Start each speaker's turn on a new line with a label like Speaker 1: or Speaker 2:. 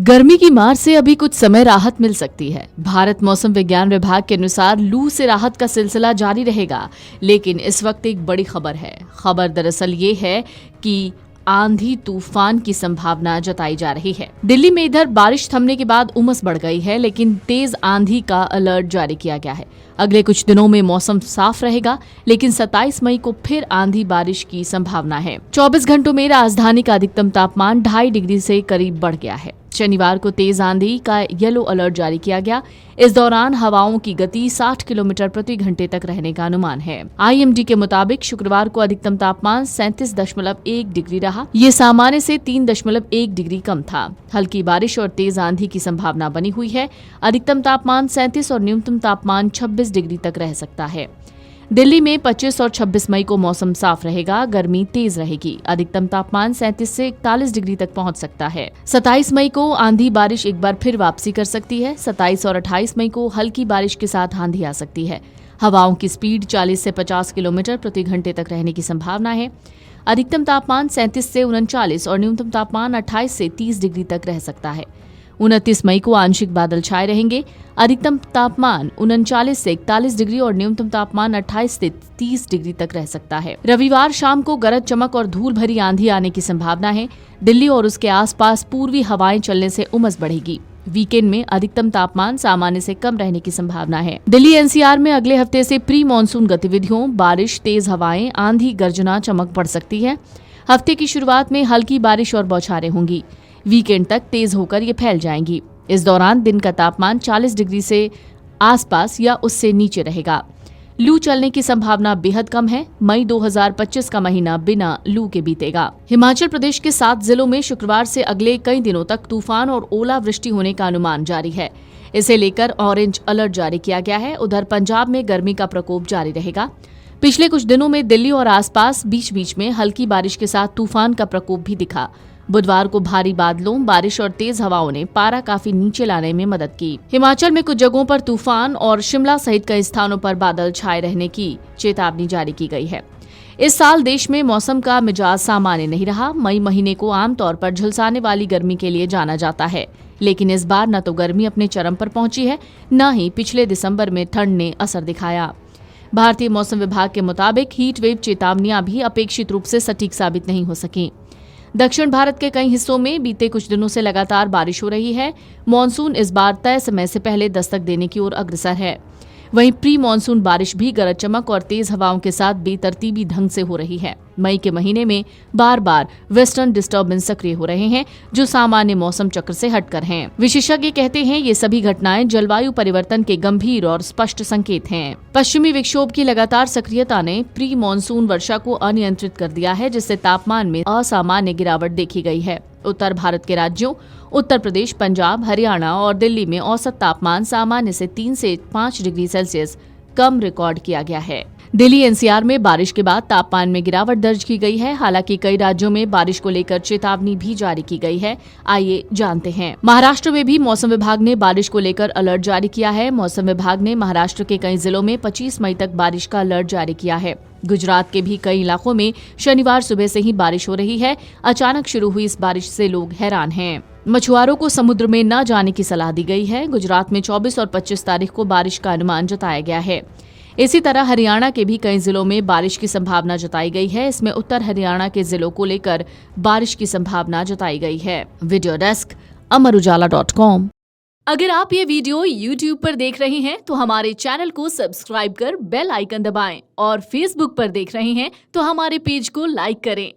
Speaker 1: गर्मी की मार से अभी कुछ समय राहत मिल सकती है। भारत मौसम विज्ञान विभाग के अनुसार लू से राहत का सिलसिला जारी रहेगा, लेकिन इस वक्त एक बड़ी खबर है। खबर दरअसल ये है कि आंधी तूफान की संभावना जताई जा रही है। दिल्ली में इधर बारिश थमने के बाद उमस बढ़ गई है, लेकिन तेज आंधी का अलर्ट जारी किया गया है। अगले कुछ दिनों में मौसम साफ रहेगा, लेकिन 27 मई को फिर आंधी बारिश की संभावना है। 24 घंटों में राजधानी का अधिकतम तापमान 2.5 डिग्री से करीब बढ़ गया है। शनिवार को तेज आंधी का येलो अलर्ट जारी किया गया। इस दौरान हवाओं की गति 60 किलोमीटर प्रति घंटे तक रहने का अनुमान है। IMD के मुताबिक शुक्रवार को अधिकतम तापमान 37.1 डिग्री रहा। ये सामान्य से 3.1 डिग्री कम था। हल्की बारिश और तेज आंधी की संभावना बनी हुई है। अधिकतम तापमान 37 और न्यूनतम तापमान 26 डिग्री तक रह सकता है। दिल्ली में 25 और 26 मई को मौसम साफ रहेगा, गर्मी तेज रहेगी। अधिकतम तापमान 37 से 41 डिग्री तक पहुंच सकता है। 27 मई को आंधी बारिश एक बार फिर वापसी कर सकती है। 27 और 28 मई को हल्की बारिश के साथ आंधी आ सकती है। हवाओं की स्पीड 40 से 50 किलोमीटर प्रति घंटे तक रहने की संभावना है। अधिकतम तापमान 37 से 39 और न्यूनतम तापमान 28 से 30 डिग्री तक रह सकता है। 29 मई को आंशिक बादल छाए रहेंगे। अधिकतम तापमान 39 से 41 डिग्री और न्यूनतम तापमान 28 से 30 डिग्री तक रह सकता है। रविवार शाम को गरज चमक और धूल भरी आंधी आने की संभावना है। दिल्ली और उसके आसपास पूर्वी हवाएं चलने से उमस बढ़ेगी। वीकेंड में अधिकतम तापमान सामान्य से कम रहने की संभावना है। दिल्ली NCR में अगले हफ्ते से प्री मानसून गतिविधियों, बारिश, तेज हवाएं, आंधी, गर्जना, चमक बढ़ सकती है। हफ्ते की शुरुआत में हल्की बारिश और बौछारें होंगी। वीकेंड तक तेज होकर ये फैल जाएंगी। इस दौरान दिन का तापमान 40 डिग्री से आसपास या उससे नीचे रहेगा। लू चलने की संभावना बेहद कम है। मई 2025 का महीना बिना लू के बीतेगा। हिमाचल प्रदेश के 7 जिलों में शुक्रवार से अगले कई दिनों तक तूफान और ओलावृष्टि होने का अनुमान जारी है। इसे लेकर ऑरेंज अलर्ट जारी किया गया है। उधर पंजाब में गर्मी का प्रकोप जारी रहेगा। पिछले कुछ दिनों में दिल्ली और आसपास बीच बीच में हल्की बारिश के साथ तूफान का प्रकोप भी दिखा। बुधवार को भारी बादलों, बारिश और तेज हवाओं ने पारा काफी नीचे लाने में मदद की। हिमाचल में कुछ जगहों पर तूफान और शिमला सहित कई स्थानों पर बादल छाए रहने की चेतावनी जारी की गई है। इस साल देश में मौसम का मिजाज सामान्य नहीं रहा। मई महीने को आमतौर पर झुलसाने वाली गर्मी के लिए जाना जाता है, लेकिन इस बार न तो गर्मी अपने चरम पर पहुंची है, न ही पिछले दिसंबर में ठंड ने असर दिखाया। भारतीय मौसम विभाग के मुताबिक हीट वेव चेतावनियां भी अपेक्षित रूप से सटीक साबित नहीं हो सकी। दक्षिण भारत के कई हिस्सों में बीते कुछ दिनों से लगातार बारिश हो रही है। मॉनसून इस बार तय समय से पहले दस्तक देने की ओर अग्रसर है। वहीं प्री मानसून बारिश भी गरज चमक और तेज हवाओं के साथ बेतरतीबी ढंग से हो रही है। मई के महीने में बार बार वेस्टर्न डिस्टर्बेंस सक्रिय हो रहे हैं, जो सामान्य मौसम चक्र से हटकर हैं। विशेषज्ञ कहते हैं ये सभी घटनाएं जलवायु परिवर्तन के गंभीर और स्पष्ट संकेत हैं। पश्चिमी विक्षोभ की लगातार सक्रियता ने प्री मानसून वर्षा को अनियंत्रित कर दिया है, जिससे तापमान में असामान्य गिरावट देखी गई है। उत्तर भारत के राज्यों उत्तर प्रदेश, पंजाब, हरियाणा और दिल्ली में औसत तापमान सामान्य से 3 से 5 डिग्री सेल्सियस कम रिकॉर्ड किया गया है। दिल्ली NCR में बारिश के बाद तापमान में गिरावट दर्ज की गई है। हालांकि कई राज्यों में बारिश को लेकर चेतावनी भी जारी की गई है। आइए जानते हैं। महाराष्ट्र में भी मौसम विभाग ने बारिश को लेकर अलर्ट जारी किया है। मौसम विभाग ने महाराष्ट्र के कई जिलों में 25 मई तक बारिश का अलर्ट जारी किया है। गुजरात के भी कई इलाकों में शनिवार सुबह से ही बारिश हो रही है। अचानक शुरू हुई इस बारिश से लोग हैरान हैं। मछुआरों को समुद्र में न जाने की सलाह दी गई है। गुजरात में 24 और 25 तारीख को बारिश का अनुमान जताया गया है। इसी तरह हरियाणा के भी कई जिलों में बारिश की संभावना जताई गई है। इसमें उत्तर हरियाणा के जिलों को लेकर बारिश की संभावना जताई गई है। Video desk amarujala.com। अगर आप ये वीडियो YouTube पर देख रहे हैं तो हमारे चैनल को सब्सक्राइब कर बेल आइकन दबाएं, और Facebook पर देख रहे हैं तो हमारे पेज को लाइक करें।